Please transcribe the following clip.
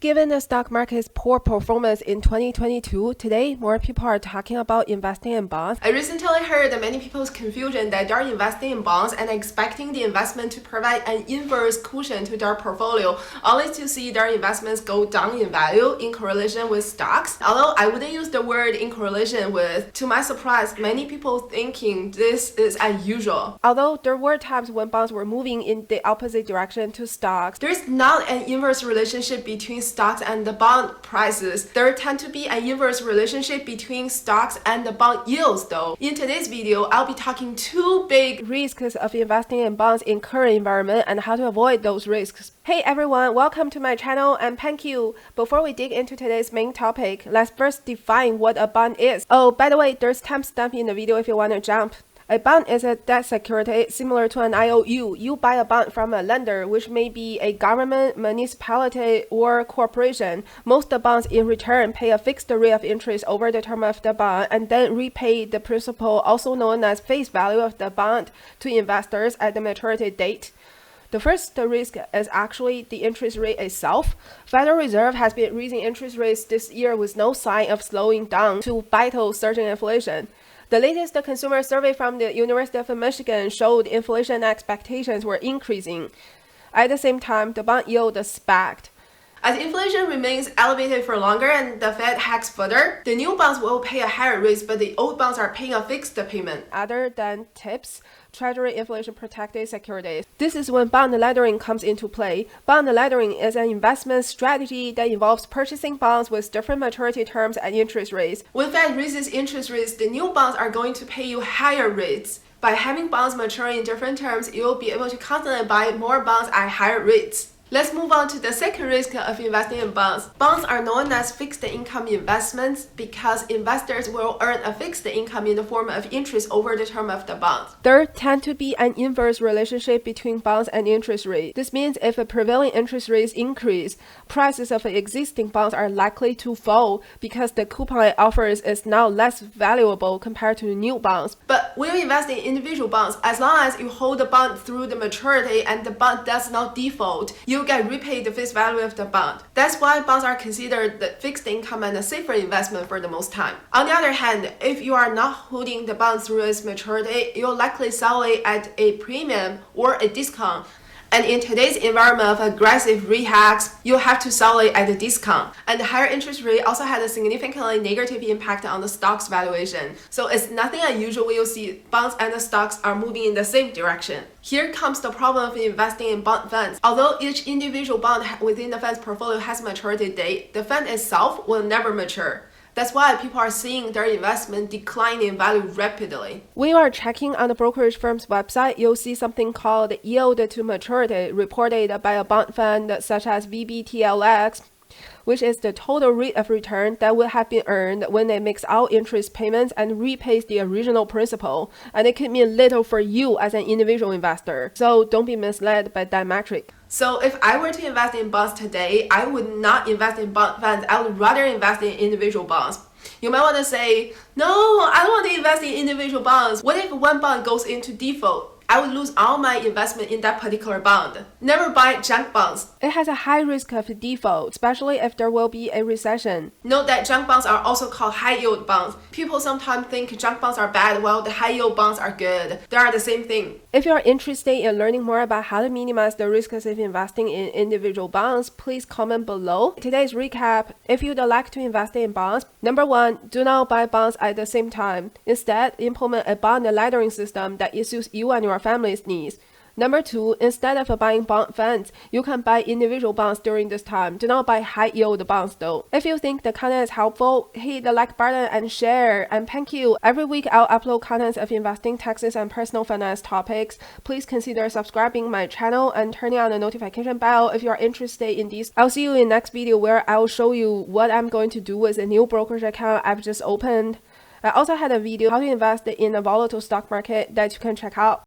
Given the stock market's poor performance in 2022, today more people are talking about investing in bonds. I recently heard that many people's confusion that they're investing in bonds and expecting the investment to provide an inverse cushion to their portfolio, only to see their investments go down in value in correlation with stocks. Although I wouldn't use the word in correlation with, to my surprise, many people thinking this is unusual. Although there were times when bonds were moving in the opposite direction to stocks, there is not an inverse relationship between stocks and the bond prices. There tend to be an inverse relationship between stocks and the bond yields though. In today's video, I'll be talking two big risks of investing in bonds in current environment and how to avoid those risks. Hey everyone, welcome to my channel. I'm Panq. Before we dig into today's main topic, let's first define what a bond is. Oh, by the way, there's timestamp in the video if you want to jump. A bond is a debt security similar to an IOU. You buy a bond from a lender, which may be a government, municipality, or corporation. Most bonds in return pay a fixed rate of interest over the term of the bond and then repay the principal, also known as face value of the bond, to investors at the maturity date. The first risk is actually the interest rate itself. Federal Reserve has been raising interest rates this year with no sign of slowing down to battle surging inflation. The latest consumer survey from the University of Michigan showed inflation expectations were increasing. At the same time, the bond yield spiked. As inflation remains elevated for longer and the Fed hikes further, the new bonds will pay a higher rate, but the old bonds are paying a fixed payment. Other than TIPS, Treasury inflation protected securities. This is when bond laddering comes into play. Bond laddering is an investment strategy that involves purchasing bonds with different maturity terms and interest rates. When Fed raises interest rates, the new bonds are going to pay you higher rates. By having bonds maturing in different terms, you'll be able to constantly buy more bonds at higher rates. Let's move on to the second risk of investing in bonds. Bonds are known as fixed income investments because investors will earn a fixed income in the form of interest over the term of the bond. There tend to be an inverse relationship between bonds and interest rates. This means if a prevailing interest rates increase, prices of existing bonds are likely to fall because the coupon it offers is now less valuable compared to new bonds. But when you invest in individual bonds, as long as you hold the bond through the maturity and the bond does not default, you get repaid the face value of the bond. That's why bonds are considered the fixed income and a safer investment for the most time. On the other hand, if you are not holding the bond through its maturity, you'll likely sell it at a premium or a discount. And in today's environment of aggressive rate hikes, you have to sell it at a discount. And the higher interest rate also had a significantly negative impact on the stock's valuation. So it's nothing unusual when you see bonds and the stocks are moving in the same direction. Here comes the problem of investing in bond funds. Although each individual bond within the fund's portfolio has a maturity date, the fund itself will never mature. That's why people are seeing their investment decline in value rapidly. When you are checking on the brokerage firm's website, you'll see something called yield to maturity reported by a bond fund such as VBTLX, which is the total rate of return that would have been earned when it makes out interest payments and repays the original principal. And it could mean little for you as an individual investor. So don't be misled by that metric. So if I were to invest in bonds today, I would not invest in bond funds. I would rather invest in individual bonds. You might want to say, no, I don't want to invest in individual bonds. What if one bond goes into default? I would lose all my investment in that particular bond. Never buy junk bonds. It has a high risk of default, especially if there will be a recession. Note that junk bonds are also called high yield bonds. People sometimes think junk bonds are bad while the high yield bonds are good. They are the same thing. If you are interested in learning more about how to minimize the risks of investing in individual bonds, please comment below. Today's recap: if you'd like to invest in bonds, number 1, do not buy bonds at the same time. Instead, implement a bond laddering system that suits you and your family's needs. Number 2, instead of buying bond funds, you can buy individual bonds during this time. Do not buy high yield bonds though. If you think the content is helpful, hit the like button and share. And thank you. Every week I'll upload contents of investing, taxes, and personal finance topics. Please consider subscribing my channel and turning on the notification bell if you are interested in these. I'll see you in the next video where I'll show you what I'm going to do with a new brokerage account I've just opened. I also had a video how to invest in a volatile stock market that you can check out.